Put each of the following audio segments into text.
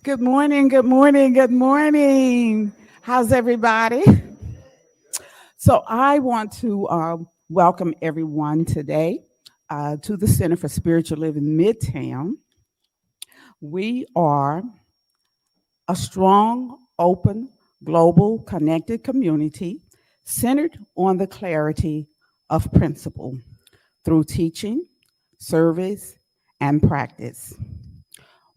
Good morning, good morning, good morning. How's everybody? So, I want to welcome everyone today to the Center for Spiritual Living Midtown. We are a strong, open, global, connected community centered on the clarity of principle through teaching, service, and practice.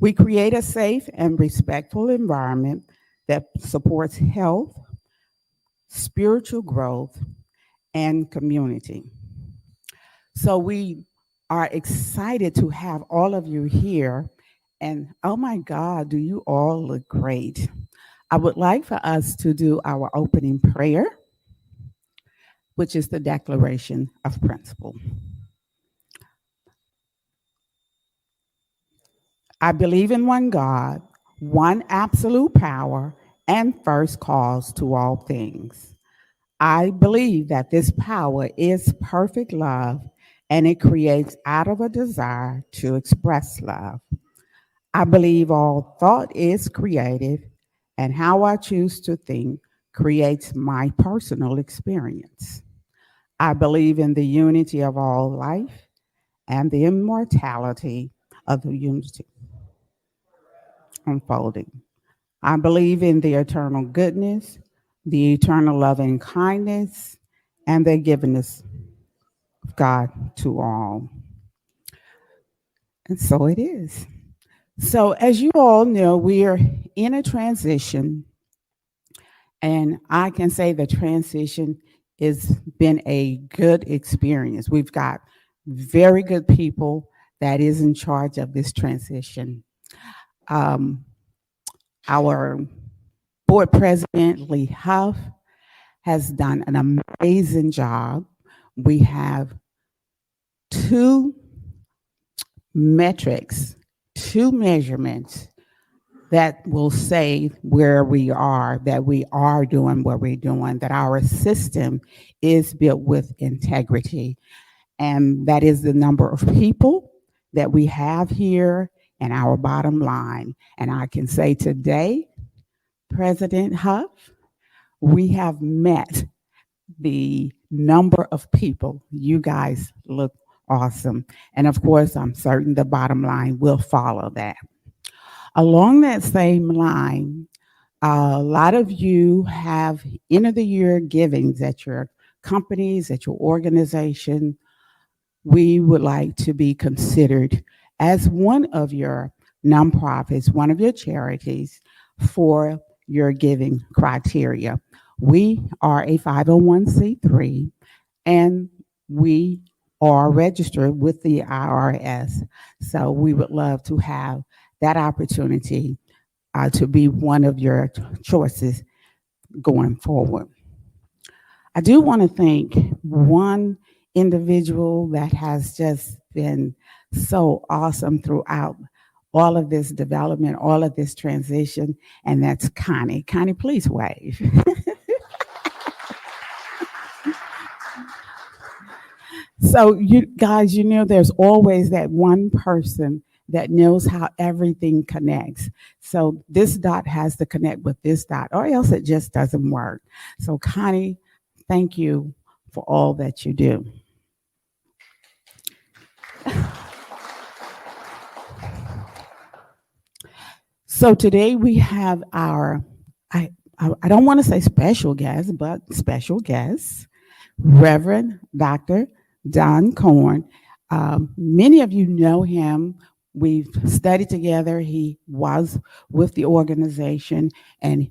We create a safe and respectful environment that supports health, spiritual growth, and community. So we are excited to have all of you here. And oh my God, do you all look great? I would like for us to do our opening prayer, which is the Declaration of Principle. I believe in one God, one absolute power, and first cause to all things. I believe that this power is perfect love and it creates out of a desire to express love. I believe all thought is creative and how I choose to think creates my personal experience. I believe in the unity of all life and the immortality of the unity unfolding. I believe in the eternal goodness, the eternal loving kindness, and the giveness of God to all. And so it is. So, as you all know, we are in a transition, and I can say the transition has been a good experience. We've got very good people that is in charge of this transition. Um, our board president, Lee Huff, has done an amazing job. We have two metrics, two measurements that will say where we are, that we are doing what we're doing, that our system is built with integrity. And that is the number of people that we have here and our bottom line. And I can say today, President Huff, we have met the number of people. You guys look awesome. And of course, I'm certain the bottom line will follow that. Along that same line, a lot of you have end of the year givings at your companies, at your organization. We would like to be considered as one of your nonprofits, one of your charities for your giving criteria. We are a 501c3 and we are registered with the IRS. So we would love to have that opportunity to be one of your choices going forward. I do want to thank one individual that has just been so awesome throughout all of this development, all of this transition, and that's Connie. Connie, please wave. So you guys, you know, there's always that one person that knows how everything connects. So this dot has to connect with this dot, or else it just doesn't work. So Connie, thank you for all that you do. So today we have our, I don't want to say special guest, but special guest, Reverend Dr. Don Karn. Many of you know him. We've studied together. He was with the organization, and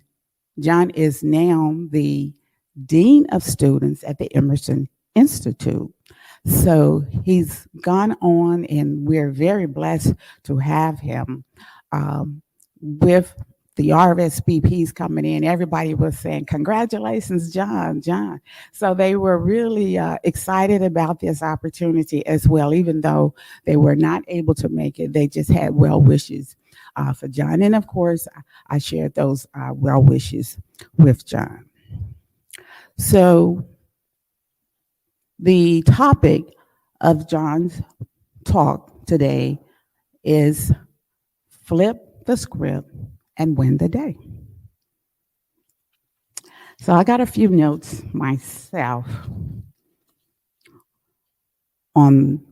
John is now the Dean of Students at the Emerson Institute. So he's gone on, and we're very blessed to have him. With the RSVPs coming in, everybody was saying, congratulations, John, John. So they were really excited about this opportunity as well, even though they were not able to make it. They just had well wishes for John. And of course, I shared those well wishes with John. So the topic of John's talk today is flip the script and win the day. So I got a few notes myself on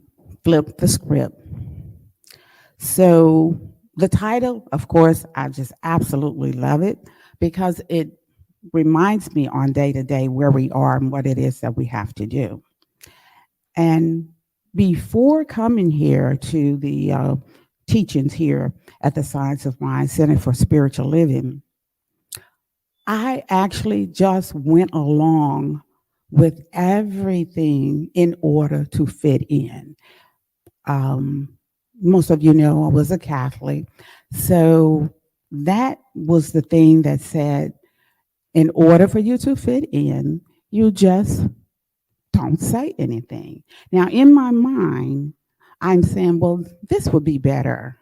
Flip the Script. So the title, of course, I just absolutely love it because it reminds me on day to day where we are and what it is that we have to do. And before coming here to the teachings here at the Science of Mind Center for Spiritual Living, I actually just went along with everything in order to fit in. Most of you know I was a Catholic, so that was the thing that said, in order for you to fit in, you just don't say anything. Now, in my mind, I'm saying, well, this would be better.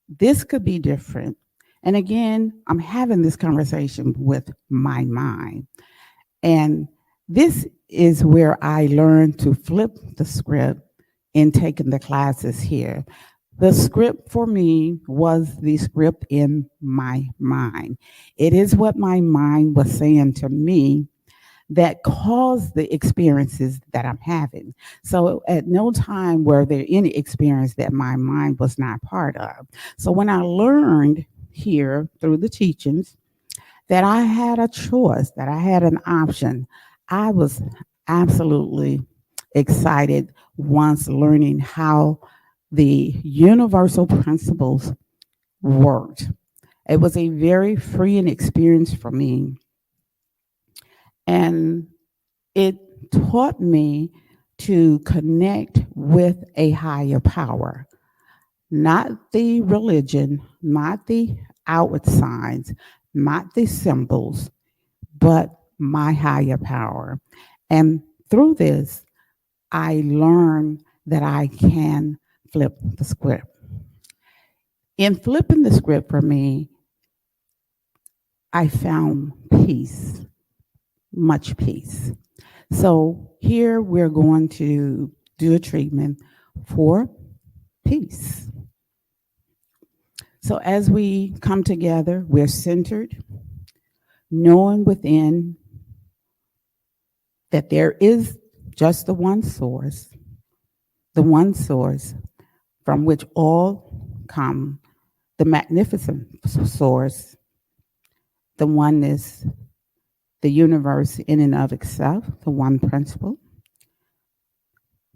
This could be different. And again, I'm having this conversation with my mind. And this is where I learned to flip the script in taking the classes here. The script for me was the script in my mind. It is what my mind was saying to me that caused the experiences that I'm having. So at no time were there any experience that my mind was not part of. So when I learned here through the teachings that I had a choice, that I had an option, I was absolutely excited once learning how the universal principles worked. It was a very freeing experience for me. And it taught me to connect with a higher power, not the religion, not the outward signs, not the symbols, but my higher power. And through this, I learned that I can flip the script. In flipping the script for me, I found peace, much peace. So here we're going to do a treatment for peace. So as we come together, we're centered, knowing within that there is just the one source from which all come, the magnificent source, the oneness, the universe in and of itself, the one principle,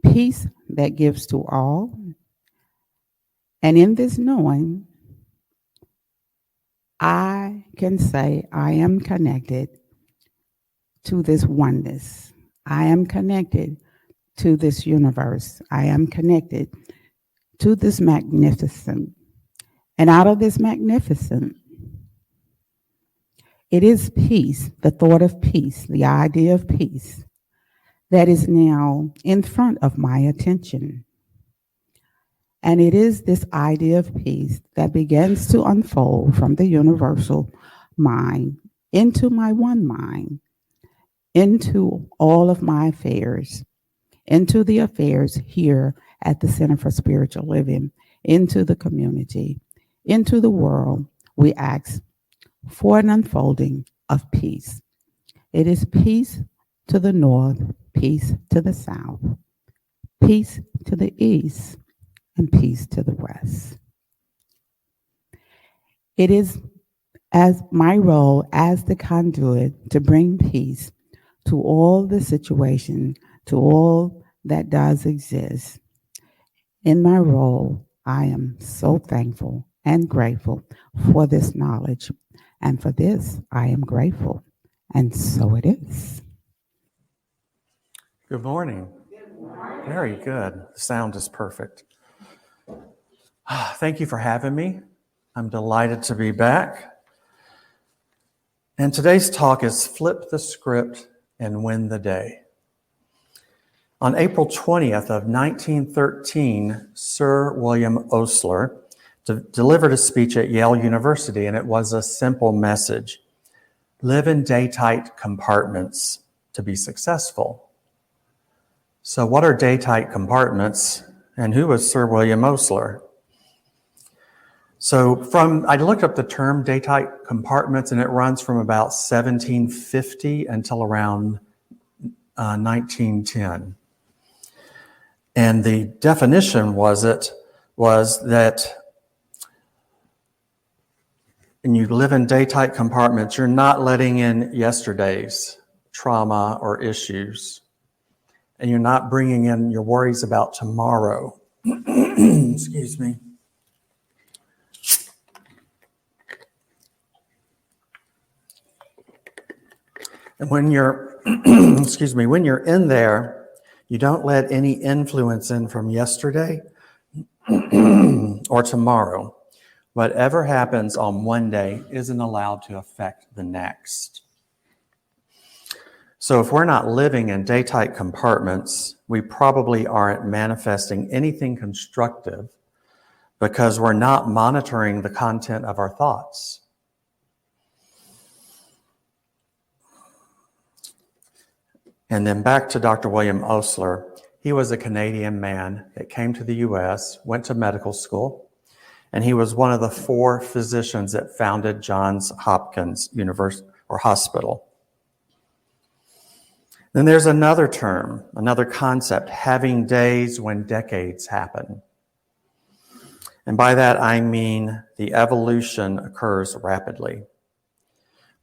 peace that gives to all. And in this knowing, I can say I am connected to this oneness. I am connected to this universe. I am connected to this magnificent. And out of this magnificent, it is peace, the thought of peace, the idea of peace, that is now in front of my attention. And it is this idea of peace that begins to unfold from the universal mind into my one mind, into all of my affairs, into the affairs here at the Center for Spiritual Living, into the community, into the world. We ask for an unfolding of peace. It is peace to the north, peace to the south, peace to the east, and peace to the west. It is as my role as the conduit to bring peace to all the situation, to all that does exist. In my role, I am so thankful and grateful for this knowledge. And for this, I am grateful. And so it is. Good morning. Very good. The sound is perfect. Thank you for having me. I'm delighted to be back. And today's talk is Flip the Script and Win the Day. On April 20th of 1913, Sir William Osler delivered a speech at Yale University, and it was a simple message. Live in day-tight compartments to be successful. So what are day-tight compartments, and who was Sir William Osler? So I looked up the term daytight compartments, and it runs from about 1750 until around 1910. And the definition was that when you live in daytight compartments, you're not letting in yesterday's trauma or issues, and you're not bringing in your worries about tomorrow. Excuse me. And when you're, when you're in there, you don't let any influence in from yesterday or tomorrow. Whatever happens on one day isn't allowed to affect the next. So if we're not living in daytight compartments, we probably aren't manifesting anything constructive because we're not monitoring the content of our thoughts. And then back to Dr. William Osler. He was a Canadian man that came to the U.S., went to medical school, and he was one of the 4 physicians that founded Johns Hopkins University or hospital. Then there's another term, another concept, having days when decades happen. And by that I mean the evolution occurs rapidly.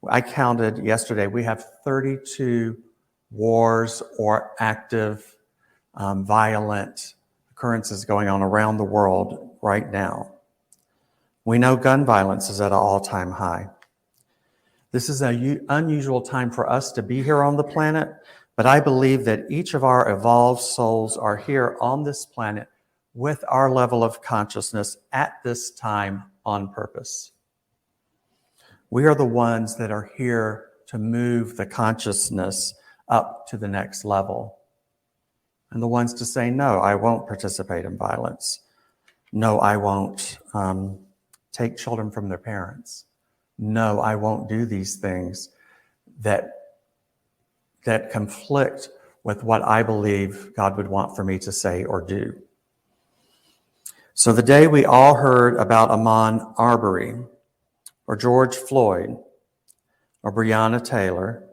I counted yesterday, we have 32 wars or active violent occurrences going on around the world right now. We know gun violence is at an all-time high. This is an unusual time for us to be here on the planet, but I believe that each of our evolved souls are here on this planet with our level of consciousness at this time on purpose. We are the ones that are here to move the consciousness up to the next level. And the ones to say, no, I won't participate in violence. No, I won't take children from their parents. No, I won't do these things that conflict with what I believe God would want for me to say or do. So the day we all heard about Ahmaud Arbery, or George Floyd, or Breonna Taylor,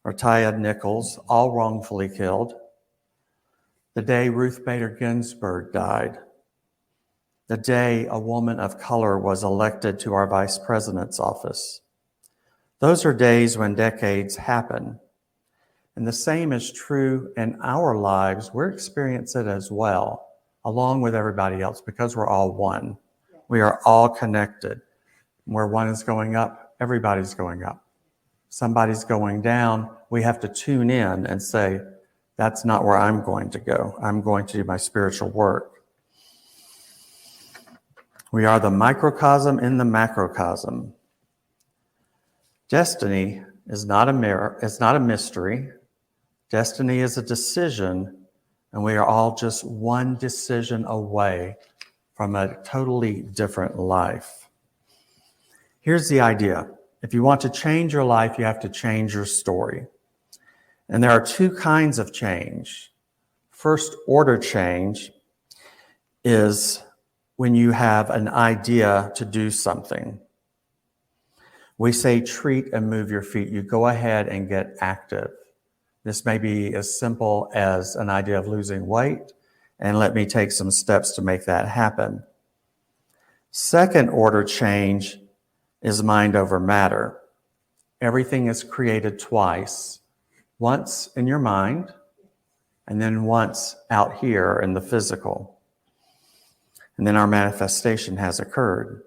or Tyre Nichols, all wrongfully killed, the day Ruth Bader Ginsburg died, the day a woman of color was elected to our vice president's office. Those are days when decades happen. And the same is true in our lives. We're experiencing it as well, along with everybody else, because we're all one. We are all connected. Where one is going up, everybody's going up. Somebody's going down, we have to tune in and say, that's not where I'm going to go. I'm going to do my spiritual work. We are the microcosm in the macrocosm. Destiny is not a mirror, it's not a mystery. Destiny is a decision, and we are all just one decision away from a totally different life. Here's the idea. If you want to change your life, you have to change your story. And there are 2 kinds of change. First order change is when you have an idea to do something. We say treat and move your feet. You go ahead and get active. This may be as simple as an idea of losing weight, and let me take some steps to make that happen. Second order change is mind over matter. Everything is created twice, once in your mind, and then once out here in the physical. And then our manifestation has occurred.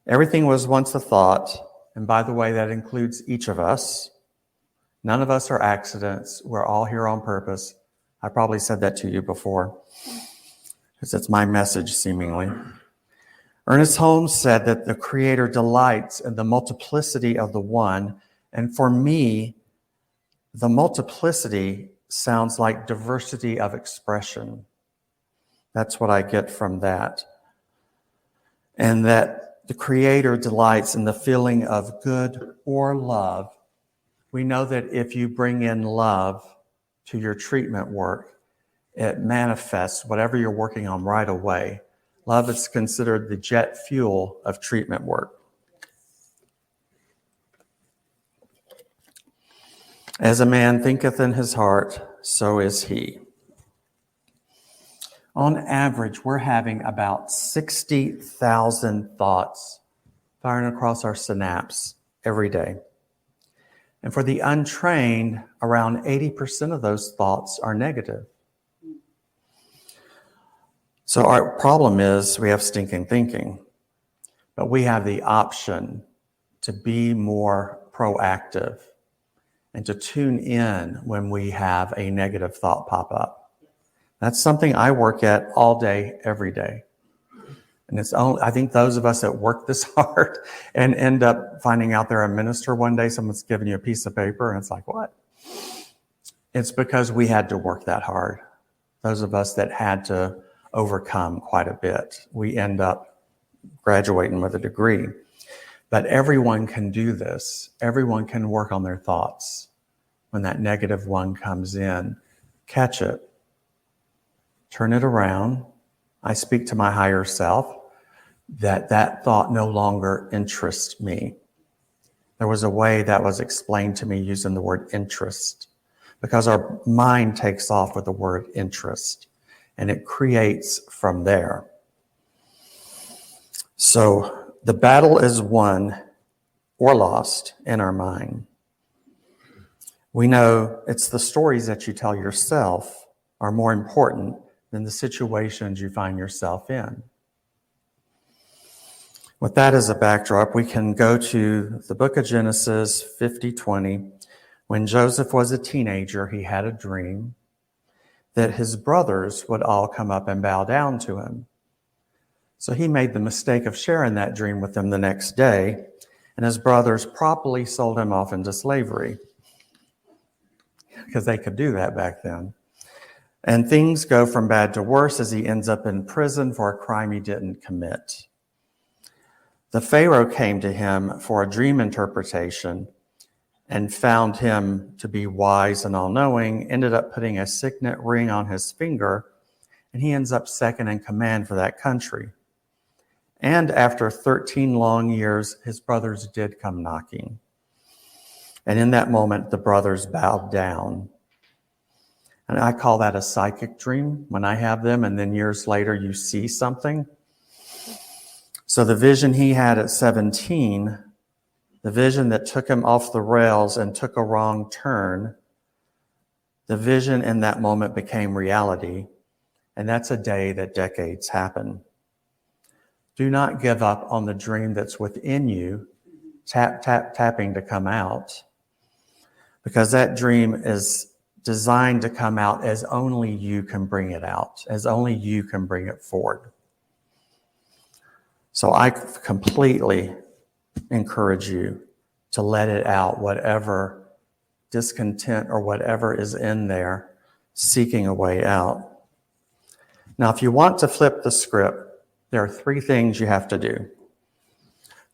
Everything was once a thought, and by the way, that includes each of us. None of us are accidents. We're all here on purpose. I probably said that to you before, because it's my message, seemingly. Ernest Holmes said that the Creator delights in the multiplicity of the one, and for me, the multiplicity sounds like diversity of expression. That's what I get from that. And that the Creator delights in the feeling of good or love. We know that if you bring in love to your treatment work, it manifests whatever you're working on right away. Love is considered the jet fuel of treatment work. As a man thinketh in his heart, so is he. On average, we're having about 60,000 thoughts firing across our synapse every day. And for the untrained, around 80% of those thoughts are negative. So our problem is we have stinking thinking, but we have the option to be more proactive and to tune in when we have a negative thought pop up. That's something I work at all day, every day. And it's only, I think those of us that work this hard and end up finding out they're a minister one day, someone's giving you a piece of paper and it's like, what? It's because we had to work that hard. Those of us that had to overcome quite a bit, we end up graduating with a degree. But everyone can do this. Everyone can work on their thoughts. When that negative one comes in, catch it, turn it around. I speak to my higher self that thought no longer interests me. There was a way that was explained to me using the word interest, because our mind takes off with the word interest and it creates from there. So the battle is won or lost in our mind. We know it's the stories that you tell yourself are more important than the situations you find yourself in. With that as a backdrop, we can go to the book of Genesis 50:20. When Joseph was a teenager, he had a dream that his brothers would all come up and bow down to him. So he made the mistake of sharing that dream with them the next day, and his brothers promptly sold him off into slavery, because they could do that back then. And things go from bad to worse as he ends up in prison for a crime he didn't commit. The Pharaoh came to him for a dream interpretation and found him to be wise and all-knowing, ended up putting a signet ring on his finger, and he ends up second in command for that country. And after 13 long years, his brothers did come knocking. And in that moment, the brothers bowed down. And I call that a psychic dream when I have them, and then years later you see something. So the vision he had at 17, the vision that took him off the rails and took a wrong turn, the vision in that moment became reality. And that's a day that decades happen. Do not give up on the dream that's within you, tapping to come out, because that dream is designed to come out as only you can bring it out, as only you can bring it forward. So I completely encourage you to let it out, whatever discontent or whatever is in there, seeking a way out. Now, if you want to flip the script, there are 3 things you have to do.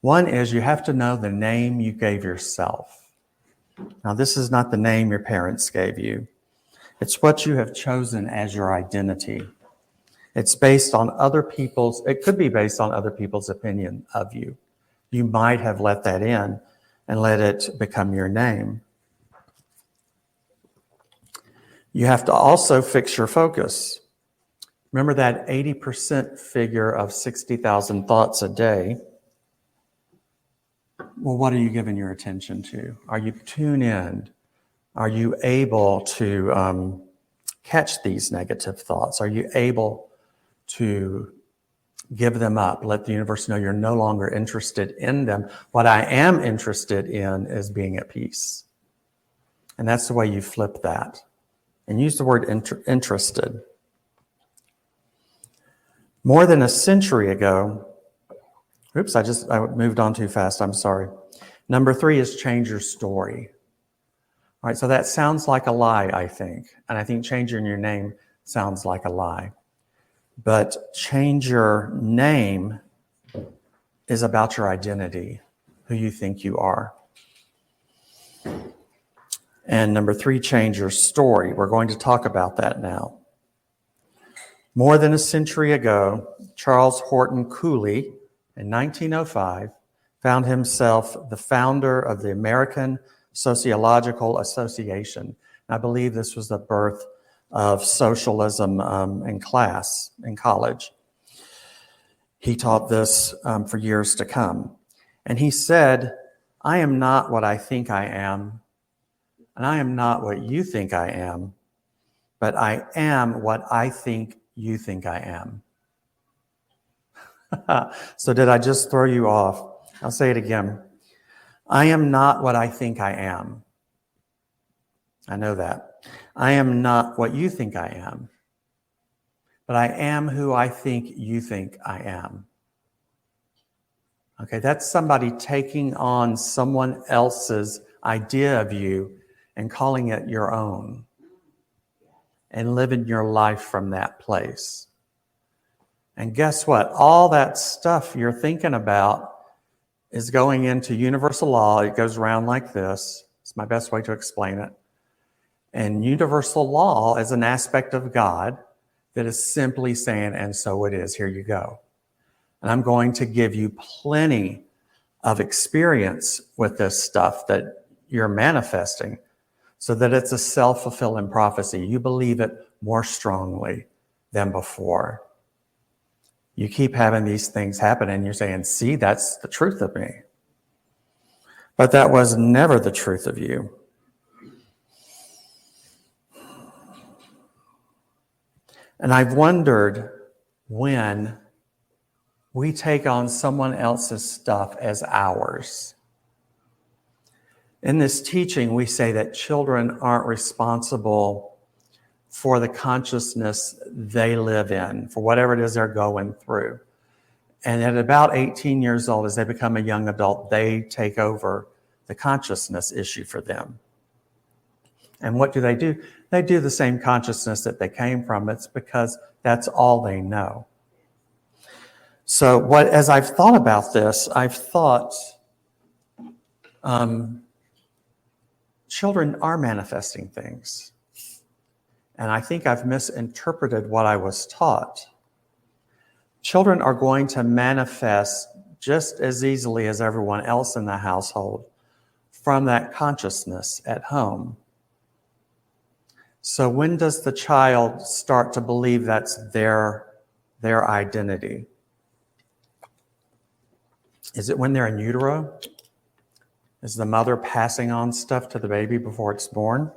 One is you have to know the name you gave yourself. Now, this is not the name your parents gave you. It's what you have chosen as your identity. It's based on it could be based on other people's opinion of you. You might have let that in and let it become your name. You have to also fix your focus. Remember that 80% figure of 60,000 thoughts a day. Well, what are you giving your attention to? Are you tuned in? Are you able to catch these negative thoughts? Are you able to give them up? Let the universe know you're no longer interested in them. What I am interested in is being at peace. And that's the way you flip that. And use the word interested. More than a century ago, I moved on too fast, I'm sorry. Number 3 is change your story. All right, so that sounds like a lie, I think. And I think changing your name sounds like a lie. But change your name is about your identity, who you think you are. And number 3, change your story. We're going to talk about that now. More than a century ago, Charles Horton Cooley, in 1905, found himself the founder of the American Sociological Association. And I believe this was the birth of socialism in college. He taught this for years to come. And he said, I am not what I think I am, and I am not what you think I am, but I am what I think you think I am. So did I just throw you off? I'll say it again. I am not what I think I am. I know that. I am not what you think I am, but I am who I think you think I am. Okay, that's somebody taking on someone else's idea of you and calling it your own and living your life from that place. And guess what? All that stuff you're thinking about is going into universal law. It goes around like this. It's my best way to explain it. And universal law is an aspect of God that is simply saying, and so it is, here you go. And I'm going to give you plenty of experience with this stuff that you're manifesting so that it's a self-fulfilling prophecy. You believe it more strongly than before. You keep having these things happen and you're saying, see, that's the truth of me. But that was never the truth of you. And I've wondered when we take on someone else's stuff as ours. In this teaching, we say that children aren't responsible for the consciousness they live in, for whatever it is they're going through. And at about 18 years old, as they become a young adult, they take over the consciousness issue for them. And what do? They do the same consciousness that they came from. It's because that's all they know. So as I've thought about this, I've thought children are manifesting things. And I think I've misinterpreted what I was taught. Children are going to manifest just as easily as everyone else in the household from that consciousness at home. So when does the child start to believe that's their identity? Is it when they're in utero? Is the mother passing on stuff to the baby before it's born?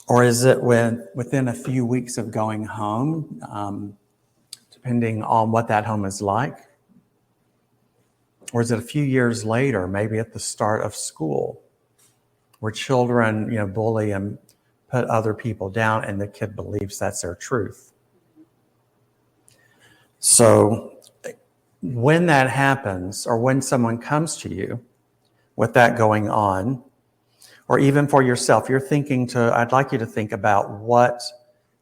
Or is it within a few weeks of going home, depending on what that home is like? Or is it a few years later, maybe at the start of school, where children, bully and put other people down, and the kid believes that's their truth? So when that happens, or when someone comes to you with that going on, or even for yourself, I'd like you to think about what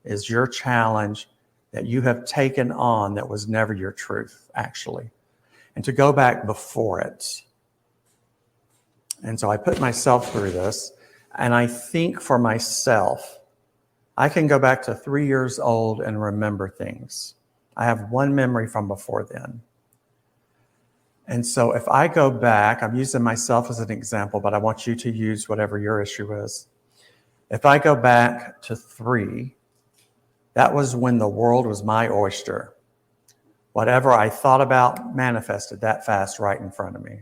is your challenge that you have taken on that was never your truth, actually, and to go back before it. And so I put myself through this, and I think for myself, I can go back to 3 years old and remember things. I have one memory from before then. And so if I go back, I'm using myself as an example, but I want you to use whatever your issue is. If I go back to 3, that was when the world was my oyster. Whatever I thought about manifested that fast right in front of me.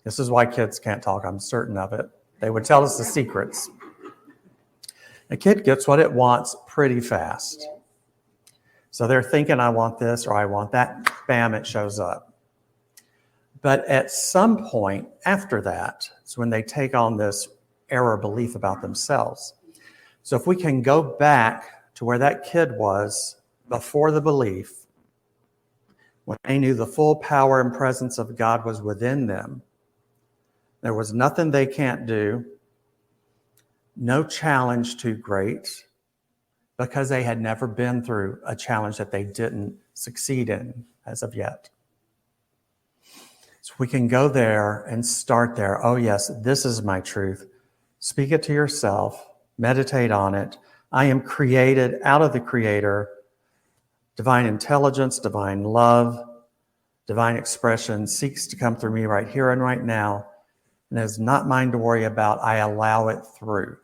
This is why kids can't talk, I'm certain of it. They would tell us the secrets. A kid gets what it wants pretty fast. So they're thinking, I want this or I want that. Bam, it shows up. But at some point after that, it's when they take on this error belief about themselves. So if we can go back to where that kid was before the belief, when they knew the full power and presence of God was within them, there was nothing they can't do, no challenge too great, because they had never been through a challenge that they didn't succeed in as of yet. So we can go there and start there. Oh yes, this is my truth. Speak it to yourself, meditate on it, I am created out of the Creator. Divine intelligence, divine love, divine expression seeks to come through me right here and right now, and is not mine to worry about. I allow it through.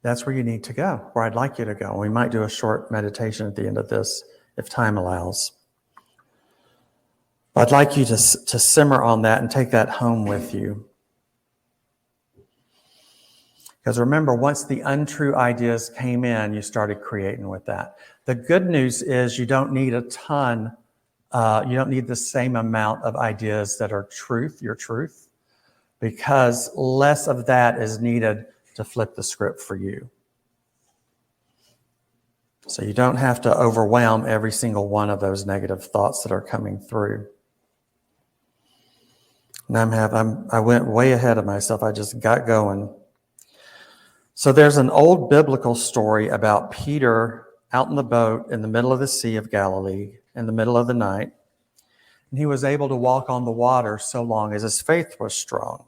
That's where you need to go, where I'd like you to go. We might do a short meditation at the end of this, if time allows. I'd like you to simmer on that and take that home with you. Because remember, once the untrue ideas came in, you started creating with that. The good news is you don't need a ton, you don't need the same amount of ideas that are truth, your truth, because less of that is needed to flip the script for you. So you don't have to overwhelm every single one of those negative thoughts that are coming through. And I went way ahead of myself. I just got going. So there's an old biblical story about Peter out in the boat in the middle of the Sea of Galilee in the middle of the night. And he was able to walk on the water so long as his faith was strong.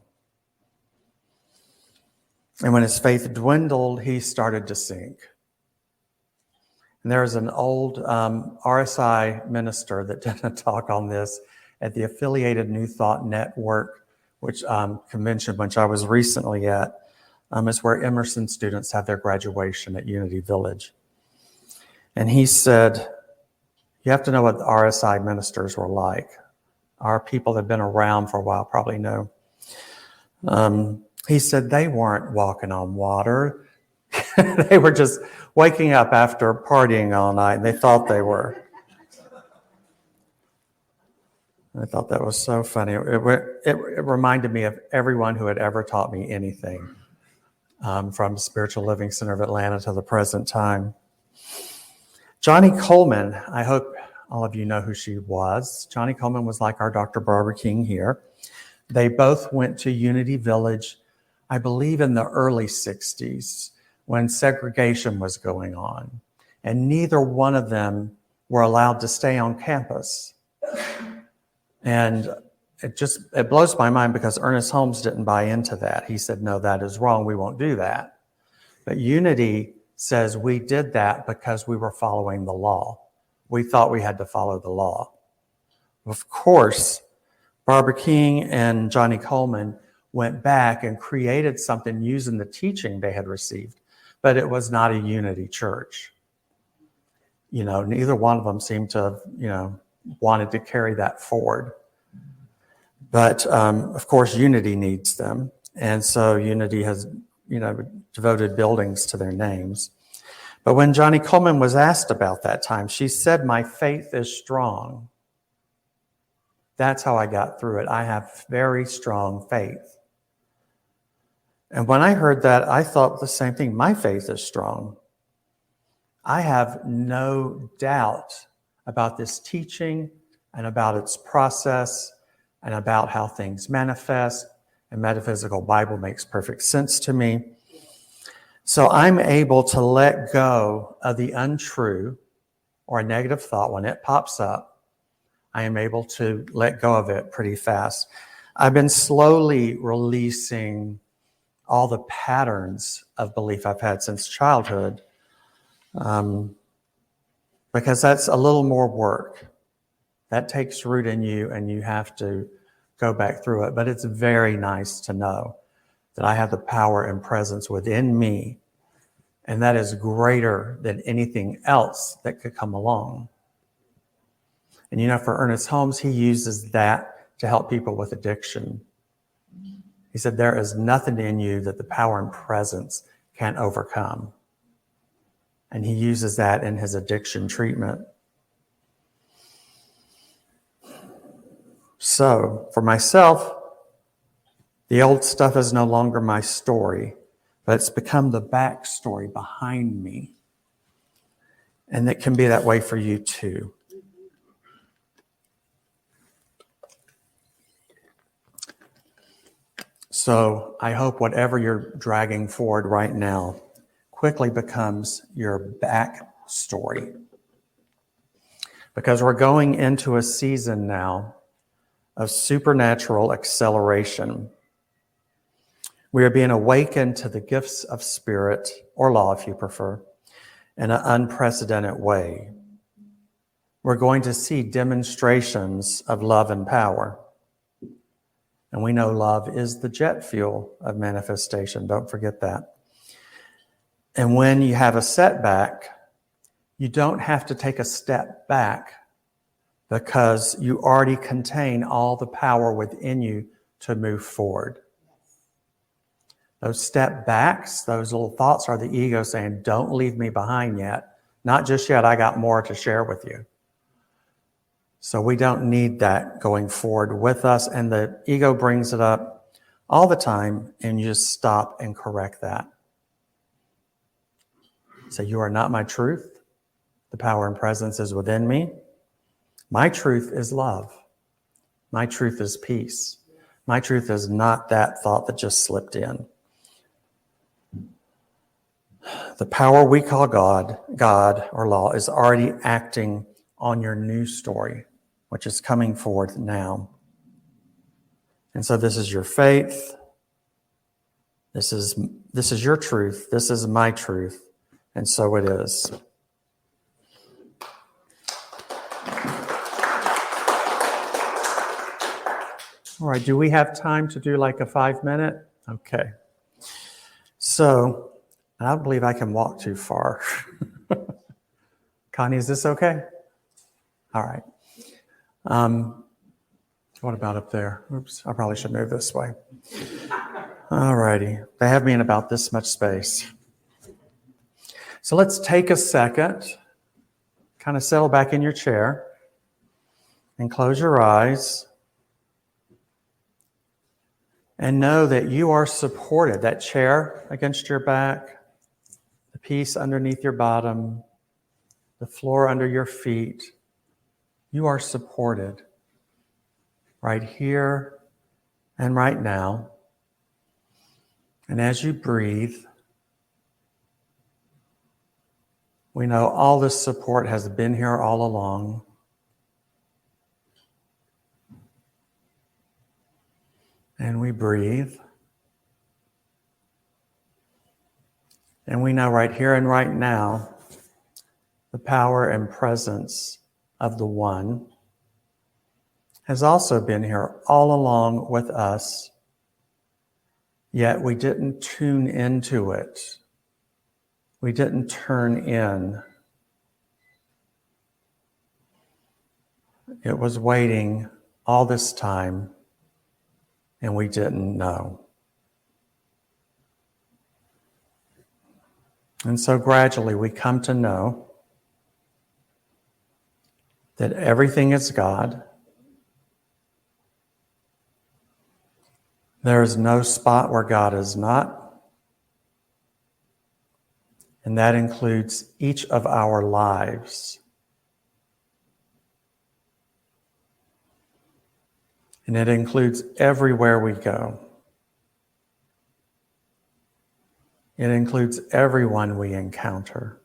And when his faith dwindled, he started to sink. And there's an old RSI minister that did a talk on this at the Affiliated New Thought Network, which convention, which I was recently at. Is where Emerson students have their graduation at Unity Village. And he said, you have to know what the RSI ministers were like. Our people that have been around for a while probably know. He said they weren't walking on water. They were just waking up after partying all night, and they thought they were. I thought that was so funny. It reminded me of everyone who had ever taught me anything. From Spiritual Living Center of Atlanta to the present time. Johnny Coleman, I hope all of you know who she was. Johnny Coleman was like our Dr. Barbara King here. They both went to Unity Village, I believe in the early 60s, when segregation was going on. And neither one of them were allowed to stay on campus. And it blows my mind because Ernest Holmes didn't buy into that. He said, no, that is wrong. We won't do that. But Unity says we did that because we were following the law. We thought we had to follow the law. Of course, Barbara King and Johnny Coleman went back and created something using the teaching they had received, but it was not a Unity church. Neither one of them seemed to have, wanted to carry that forward. But, of course, Unity needs them. And so Unity has, devoted buildings to their names. But when Johnny Coleman was asked about that time, she said, my faith is strong. That's how I got through it. I have very strong faith. And when I heard that, I thought the same thing. My faith is strong. I have no doubt about this teaching and about its process and about how things manifest, and metaphysical Bible makes perfect sense to me. So I'm able to let go of the untrue or a negative thought when it pops up. I am able to let go of it pretty fast. I've been slowly releasing all the patterns of belief I've had since childhood, because that's a little more work. That takes root in you, and you have to go back through it. But it's very nice to know that I have the power and presence within me, and that is greater than anything else that could come along. And for Ernest Holmes, he uses that to help people with addiction. He said, there is nothing in you that the power and presence can't overcome. And he uses that in his addiction treatment. So for myself, the old stuff is no longer my story, but it's become the backstory behind me. And it can be that way for you too. So I hope whatever you're dragging forward right now quickly becomes your back story. Because we're going into a season now of supernatural acceleration. We are being awakened to the gifts of spirit, or law if you prefer, in an unprecedented way. We're going to see demonstrations of love and power. And we know love is the jet fuel of manifestation. Don't forget that. And when you have a setback, you don't have to take a step back because you already contain all the power within you to move forward. Those step backs, those little thoughts are the ego saying, don't leave me behind yet. Not just yet, I got more to share with you. So we don't need that going forward with us. And the ego brings it up all the time, and you just stop and correct that. Say, you are not my truth. The power and presence is within me. My truth is love. My truth is peace. My truth is not that thought that just slipped in. The power we call God or law, is already acting on your new story, which is coming forth now. And so this is your faith. This is your truth. This is my truth. And so it is. All right, do we have time to do like a 5-minute? Okay. So, I don't believe I can walk too far. Connie, is this okay? All right. What about up there? Oops, I probably should move this way. All righty. They have me in about this much space. So let's take a second, kind of settle back in your chair and close your eyes and know that you are supported. That chair against your back, the piece underneath your bottom, the floor under your feet, you are supported right here and right now. And as you breathe, we know all this support has been here all along. And we breathe. And we know right here and right now the power and presence of the One has also been here all along with us, yet we didn't tune into it. We didn't turn in. It was waiting all this time, and we didn't know. And so gradually we come to know that everything is God. There is no spot where God is not. And that includes each of our lives. And it includes everywhere we go. It includes everyone we encounter.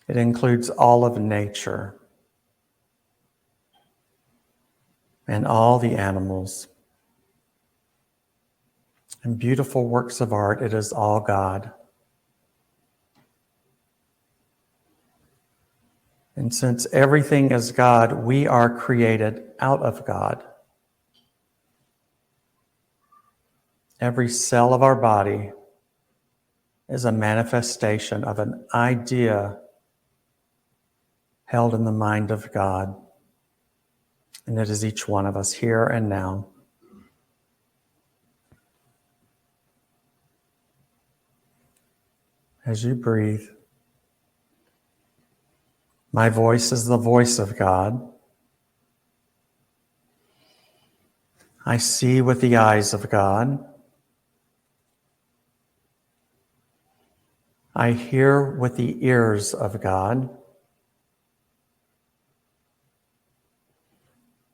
It includes all of nature and all the animals and beautiful works of art. It is all God. And since everything is God, we are created out of God. Every cell of our body is a manifestation of an idea held in the mind of God. And it is each one of us here and now. As you breathe, my voice is the voice of God. I see with the eyes of God. I hear with the ears of God.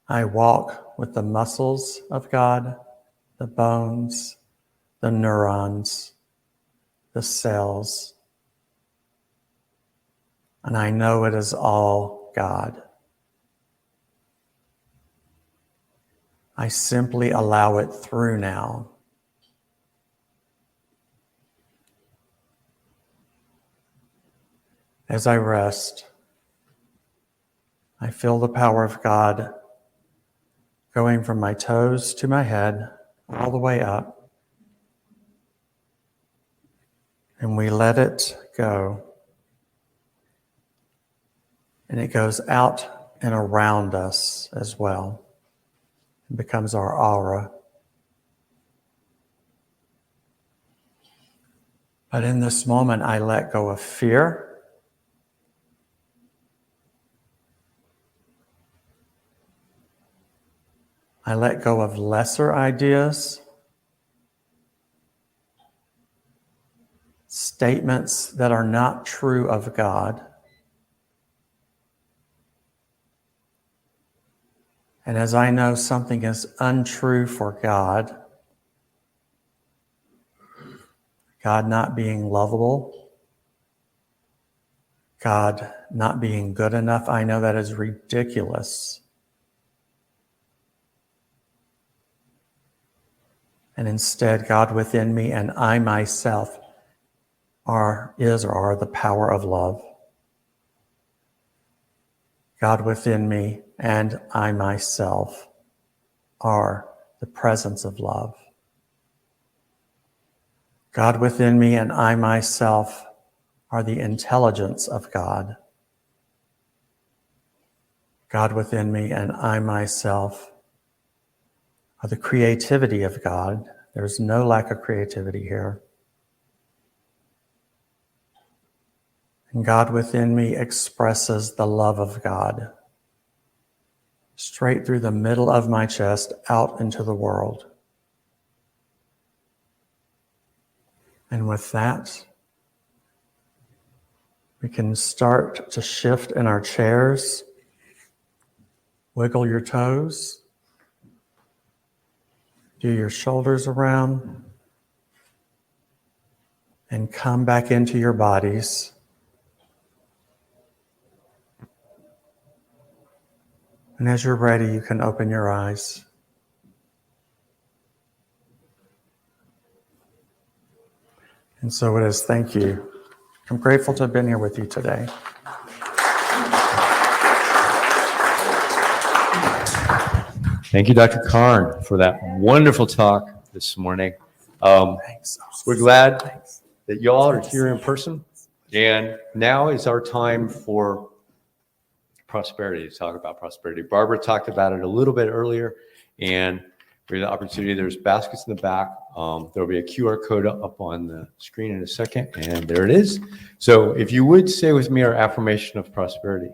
I walk with the muscles of God, the bones, the neurons, the cells. And I know it is all God. I simply allow it through now. As I rest, I feel the power of God going from my toes to my head, all the way up. And we let it go. And it goes out and around us as well. It becomes our aura. But in this moment, I let go of fear. I let go of lesser ideas, statements that are not true of God. And as I know something is untrue for God, God not being lovable, God not being good enough, I know that is ridiculous. And instead, God within me and I myself are the power of love. God within me and I myself are the presence of love. God within me and I myself are the intelligence of God. God within me and I myself are the creativity of God. There's no lack of creativity here. And God within me expresses the love of God straight through the middle of my chest out into the world. And with that, we can start to shift in our chairs. Wiggle your toes. Do your shoulders around. And come back into your bodies. And as you're ready, you can open your eyes. And so it is. Thank you. I'm grateful to have been here with you today. Thank you, Dr. Karn, for that wonderful talk this morning. Thanks. We're glad that y'all are here in person. And now is our time for prosperity, to talk about prosperity. Barbara talked about it a little bit earlier, and we had the opportunity. There's baskets in the back. There'll be a QR code up on the screen in a second, and there it is. So if you would say with me our affirmation of prosperity.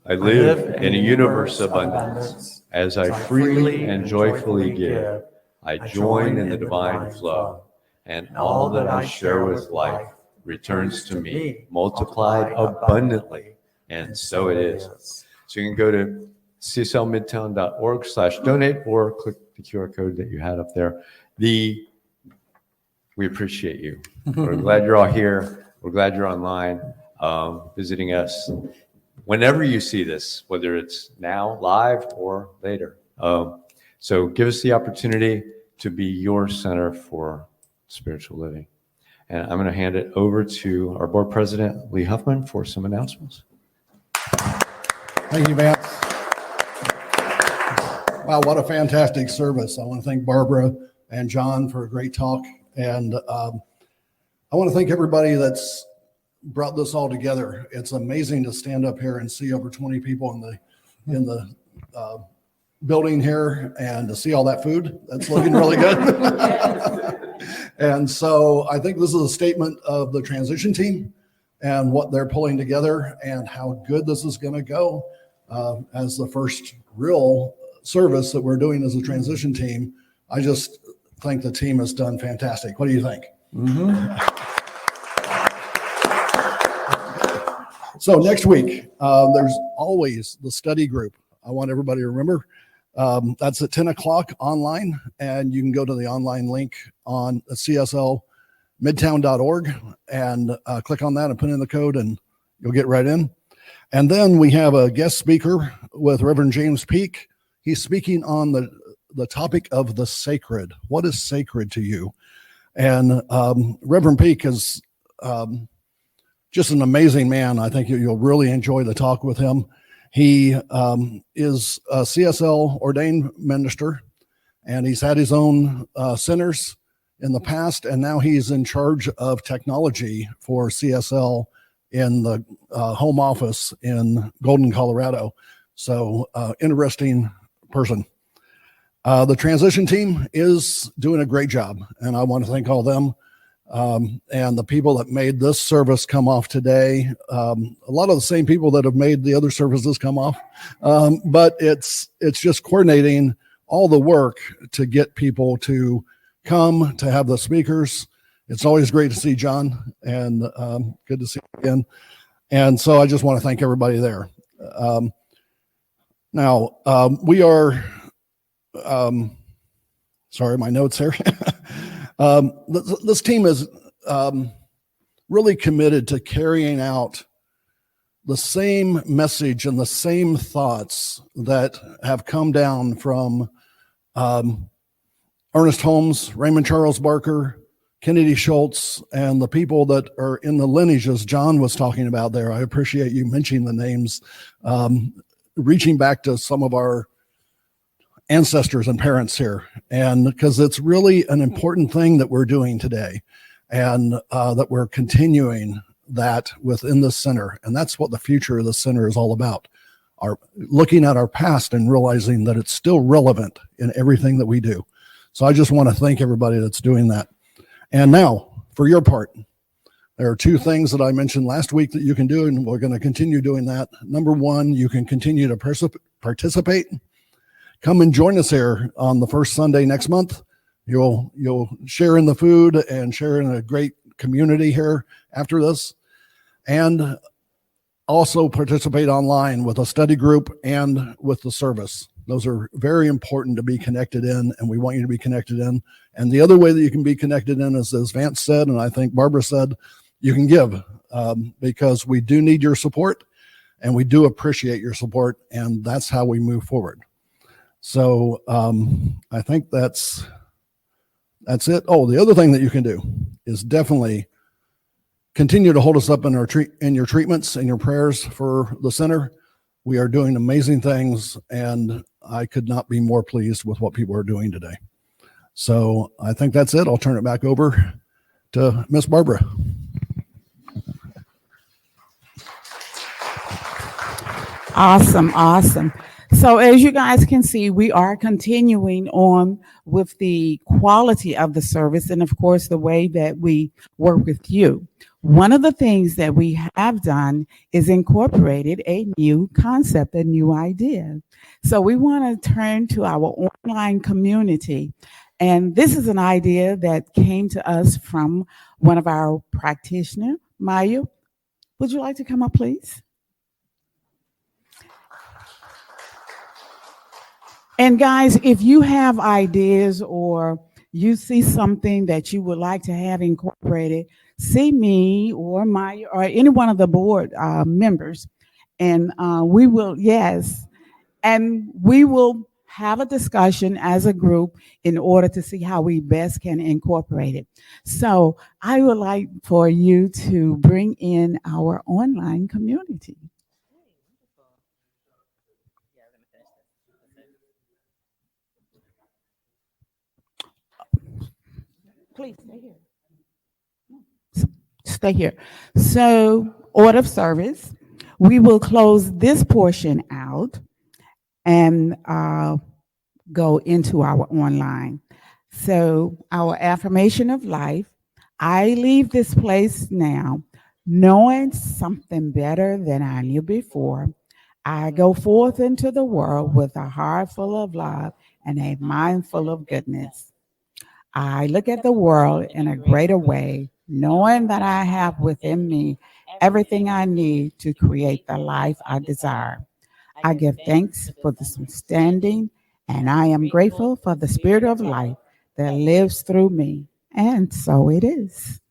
I live in a universe of abundance. As I freely and joyfully give, I join in the divine flow, and all that I share with life returns to me, multiplied abundantly. And so it is. So you can go to cslmidtown.org/donate or click the QR code that you had up there. We appreciate you. We're glad you're all here. We're glad you're online visiting us. Whenever you see this, whether it's now, live, or later. So give us the opportunity to be your center for spiritual living. And I'm going to hand it over to our board president, Lee Huffman, for some announcements. Thank you, Vance. Wow, what a fantastic service. I want to thank Barbara and John for a great talk. And I want to thank everybody that's brought this all together. It's amazing to stand up here and see over 20 people in the building here and to see all that food. That's looking really good. And so I think this is a statement of the transition team and what they're pulling together and how good this is going to go as the first real service that we're doing as a transition team. I just think the team has done fantastic. What do you think? Mm-hmm. So next week, there's always the study group. I want everybody to remember that's at 10 o'clock online, and you can go to the online link on cslmidtown.org and click on that and put in the code, and you'll get right in. And then we have a guest speaker with Reverend James Peak. He's speaking on the topic of the sacred. What is sacred to you? And Reverend Peak is just an amazing man. I think you'll really enjoy the talk with him. He is a CSL ordained minister, and he's had his own centers in the past, and now he's in charge of technology for CSL in the home office in Golden, Colorado. So interesting person. The transition team is doing a great job, and I want to thank all them and the people that made this service come off today. A lot of the same people that have made the other services come off, but it's just coordinating all the work to get people to come, to have the speakers. It's always great to see John, and good to see you again. And so I just want to thank everybody there. Now, we are, sorry, my notes here. This team is really committed to carrying out the same message and the same thoughts that have come down from Ernest Holmes, Raymond Charles Barker, Kennedy Schultz, and the people that are in the lineages John was talking about there. I appreciate you mentioning the names, reaching back to some of our ancestors and parents here, and because it's really an important thing that we're doing today, and that we're continuing that within the center. And that's what the future of the center is all about. Looking at our past and realizing that it's still relevant in everything that we do. So I just want to thank everybody that's doing that. And now, for your part, there are two things that I mentioned last week that you can do, and we're going to continue doing that. Number one, you can continue to participate. Come and join us here on the first Sunday next month. You'll share in the food and share in a great community here after this. And also participate online with a study group and with the service. Those are very important to be connected in, and we want you to be connected in. And the other way that you can be connected in is, as Vance said, and I think Barbara said, you can give, because we do need your support, and we do appreciate your support, and that's how we move forward. So I think that's it. Oh, the other thing that you can do is definitely continue to hold us up in your treatments and your prayers for the center. We are doing amazing things, and I could not be more pleased with what people are doing today. So I think that's it. I'll turn it back over to Miss Barbara. Awesome. So as you guys can see, we are continuing on with the quality of the service and, of course, the way that we work with you. One of the things that we have done is incorporated a new concept, a new idea. So we want to turn to our online community. And this is an idea that came to us from one of our practitioners. Maya, would you like to come up, please? And guys, if you have ideas or you see something that you would like to have incorporated, see me or Maya or any one of the board members, and we will have a discussion as a group in order to see how we best can incorporate it. So I would like for you to bring in our online community. Please stay here. Stay here. So, order of service. We will close this portion out and go into our online. So, our affirmation of life. I leave this place now knowing something better than I knew before. I go forth into the world with a heart full of love and a mind full of goodness. I look at the world in a greater way, knowing that I have within me everything I need to create the life I desire. I give thanks for this standing, and I am grateful for the spirit of life that lives through me. And so it is.